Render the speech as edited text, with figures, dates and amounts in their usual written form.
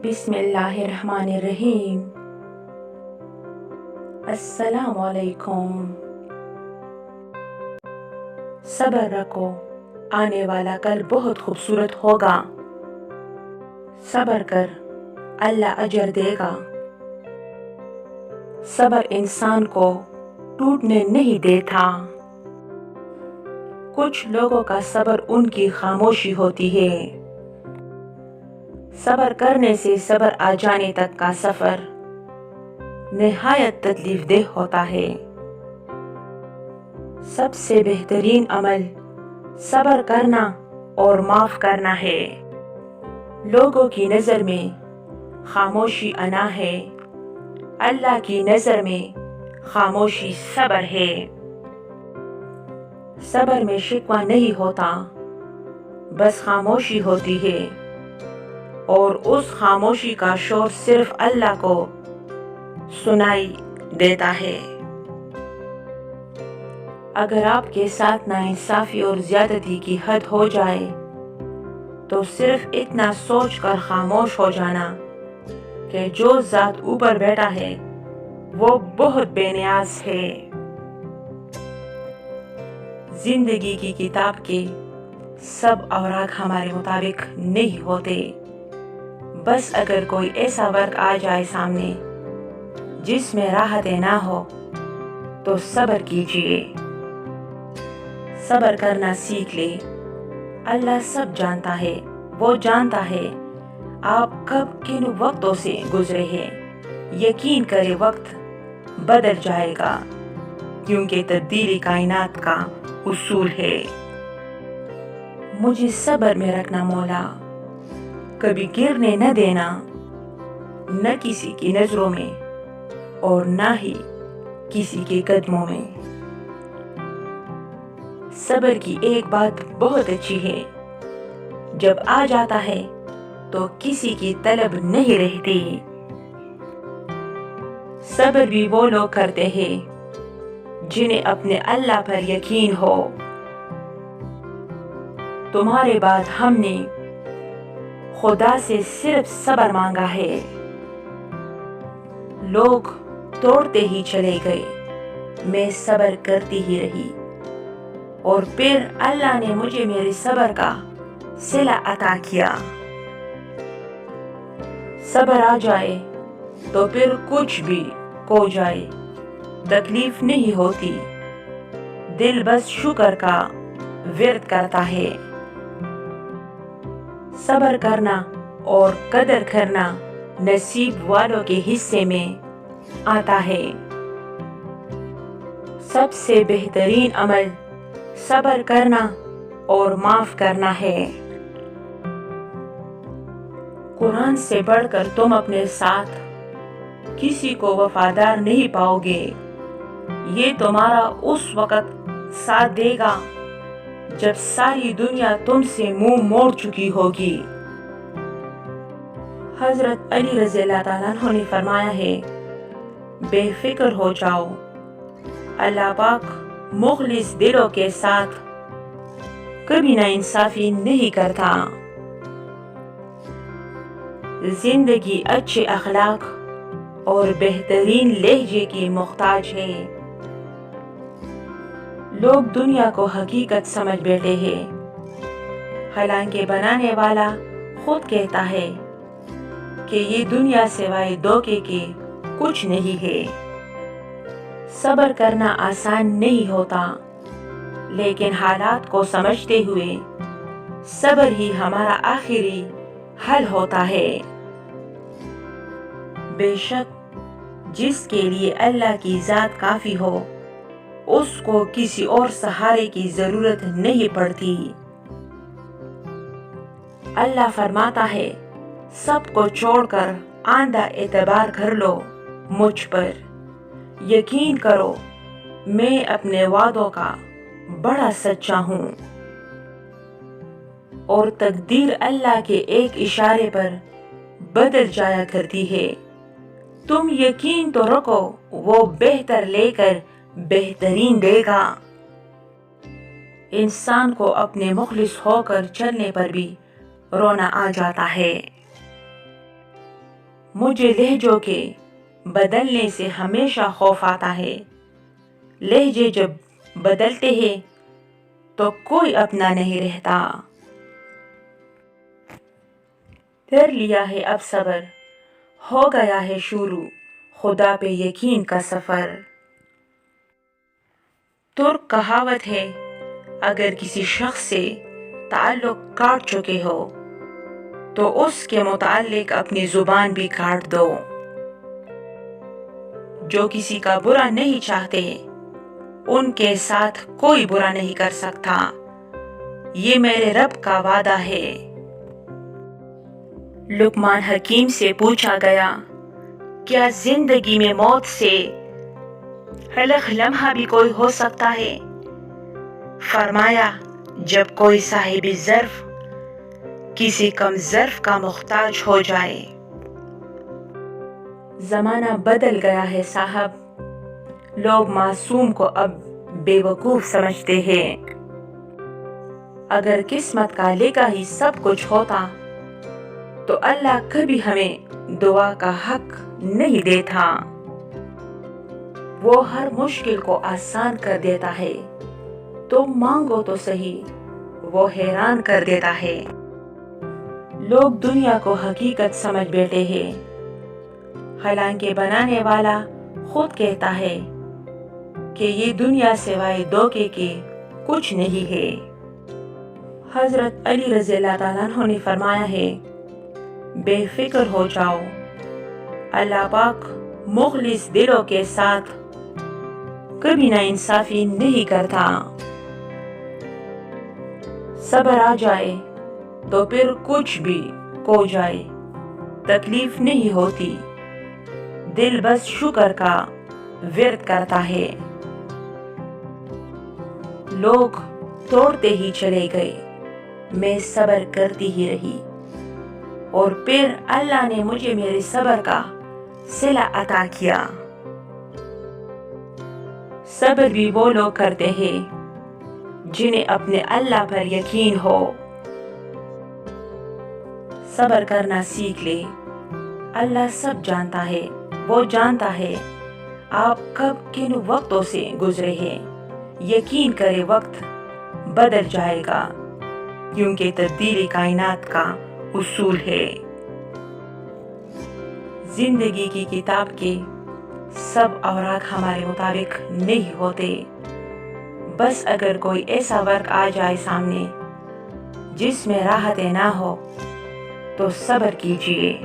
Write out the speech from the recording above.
بسم اللہ الرحمن الرحیم۔ السلام علیکم۔ صبر رکھو، آنے والا کل بہت خوبصورت ہوگا۔ صبر کر، اللہ اجر دے گا۔ صبر انسان کو ٹوٹنے نہیں دیتا۔ کچھ لوگوں کا صبر ان کی خاموشی ہوتی ہے۔ صبر کرنے سے صبر آ جانے تک کا سفر نہایت تکلیف دہ ہوتا ہے۔ سب سے بہترین عمل صبر کرنا اور معاف کرنا ہے۔ لوگوں کی نظر میں خاموشی انا ہے، اللہ کی نظر میں خاموشی صبر ہے۔ صبر میں شکوہ نہیں ہوتا، بس خاموشی ہوتی ہے، اور اس خاموشی کا شور صرف اللہ کو سنائی دیتا ہے۔ اگر آپ کے ساتھ ناانصافی اور زیادتی کی حد ہو جائے تو صرف اتنا سوچ کر خاموش ہو جانا کہ جو ذات اوپر بیٹھا ہے وہ بہت بے نیاز ہے۔ زندگی کی کتاب کے سب اوراق ہمارے مطابق نہیں ہوتے، بس اگر کوئی ایسا ورق آ جائے سامنے جس میں راحتیں نہ ہو تو صبر کیجیے۔ صبر کرنا سیکھ لے، اللہ سب جانتا ہے، وہ جانتا ہے آپ کب کن وقتوں سے گزرے ہیں۔ یقین کرے وقت بدل جائے گا، کیونکہ تبدیلی کائنات کا اصول ہے۔ مجھے صبر میں رکھنا مولا، کبھی گرنے نہ دینا، نہ کسی کی نظروں میں اور نہ ہی کسی کے قدموں میں۔ صبر کی ایک بات بہت اچھی ہے، جب آ جاتا ہے تو کسی کی طلب نہیں رہتی۔ صبر بھی وہ لوگ کرتے ہیں جنہیں اپنے اللہ پر یقین ہو۔ تمہارے بعد ہم نے خدا سے صرف صبر مانگا ہے۔ لوگ توڑتے ہی چلے گئے، میں صبر کرتی ہی رہی، اور پھر اللہ نے مجھے میرے صبر کا صلہ عطا کیا۔ صبر آ جائے تو پھر کچھ بھی ہو جائے تکلیف نہیں ہوتی، دل بس شکر کا ورد کرتا ہے۔ صبر کرنا اور قدر کرنا نصیب والوں کے حصے میں آتا ہے۔ سب سے بہترین عمل صبر کرنا اور معاف کرنا ہے۔ قرآن سے بڑھ کر تم اپنے ساتھ کسی کو وفادار نہیں پاؤ گے۔ یہ تمہارا اس وقت ساتھ دے گا جب ساری دنیا تم سے منہ موڑ چکی ہوگی۔ حضرت علی رضی اللہ تعالیٰ عنہ نے فرمایا ہے، بے فکر ہو جاؤ، اللہ پاک مخلص دلوں کے ساتھ کبھی ناانصافی نہیں کرتا۔ زندگی اچھے اخلاق اور بہترین لہجے کی محتاج ہے۔ لوگ دنیا کو حقیقت سمجھ بیٹھے ہیں، حالانکہ بنانے والا خود کہتا ہے کہ یہ دنیا سوائے دھوکے کے کچھ نہیں ہے۔ صبر کرنا آسان نہیں ہوتا، لیکن حالات کو سمجھتے ہوئے صبر ہی ہمارا آخری حل ہوتا ہے۔ بے شک جس کے لیے اللہ کی ذات کافی ہو، اس کو کسی اور سہارے کی ضرورت نہیں پڑتی۔ اللہ فرماتا ہے، سب کو چھوڑ کر آندھا اعتبار کر لو مجھ پر، یقین کرو میں اپنے وعدوں کا بڑا سچا ہوں۔ اور تقدیر اللہ کے ایک اشارے پر بدل جایا کرتی ہے۔ تم یقین تو رکھو وہ بہتر لے کر بہترین دے گا۔ انسان کو اپنے مخلص ہو کر چلنے پر بھی رونا آ جاتا ہے۔ مجھے لہجوں کے بدلنے سے ہمیشہ خوف آتا ہے۔ لہجے جب بدلتے ہیں تو کوئی اپنا نہیں رہتا۔ کر لیا ہے اب صبر، ہو گیا ہے شروع خدا پہ یقین کا سفر۔ ترک کہاوت ہے، اگر کسی شخص سے تعلق کاٹ چکے ہو تو اس کے متعلق اپنی زبان بھی کاٹ دو۔ جو کسی کا برا نہیں چاہتے ان کے ساتھ کوئی برا نہیں کر سکتا، یہ میرے رب کا وعدہ ہے۔ لقمان حکیم سے پوچھا گیا، کیا زندگی میں موت سے الگ لمحہ بھی کوئی ہو سکتا ہے؟ فرمایا، جب کوئی صاحب ظرف کسی کم ظرف کا محتاج ہو جائے۔ زمانہ بدل گیا ہے صاحب، لوگ معصوم کو اب بے وقوف سمجھتے ہیں۔ اگر قسمت کا لکھا ہی سب کچھ ہوتا تو اللہ کبھی ہمیں دعا کا حق نہیں دیتا۔ وہ ہر مشکل کو آسان کر دیتا ہے، تم مانگو تو صحیح وہ حیران کر دیتا ہے۔ لوگ دنیا کو حقیقت سمجھ بیٹھے ہیں، حالانکہ بنانے والا خود کہتا ہے کہ یہ دنیا سوائے دھوکے کے کچھ نہیں ہے۔ حضرت علی رضی اللہ تعالیٰ عنہ نے فرمایا ہے، بے فکر ہو جاؤ، اللہ پاک مخلص دلوں کے ساتھ کبھی ناانصافی نہیں کرتا۔ صبر آ جائے تو پھر کچھ بھی ہو جائے تکلیف نہیں ہوتی، دل بس شکر کا ورد کرتا ہے۔ لوگ توڑتے ہی چلے گئے، میں صبر کرتی ہی رہی، اور پھر اللہ نے مجھے میرے صبر کا صلہ عطا کیا۔ صبر بھی وہ لوگ کرتے ہیں جنہیں اپنے اللہ پر یقین ہو۔ صبر کرنا سیکھ لے، اللہ سب جانتا ہے، وہ جانتا ہے آپ کب کن وقتوں سے گزرے ہیں۔ یقین کرے وقت بدل جائے گا، کیونکہ تبدیلی کائنات کا اصول ہے۔ زندگی کی کتاب کے سب اوراق ہمارے مطابق نہیں ہوتے، بس اگر کوئی ایسا ورق آ جائے سامنے جس میں راحت نہ ہو تو صبر کیجیے۔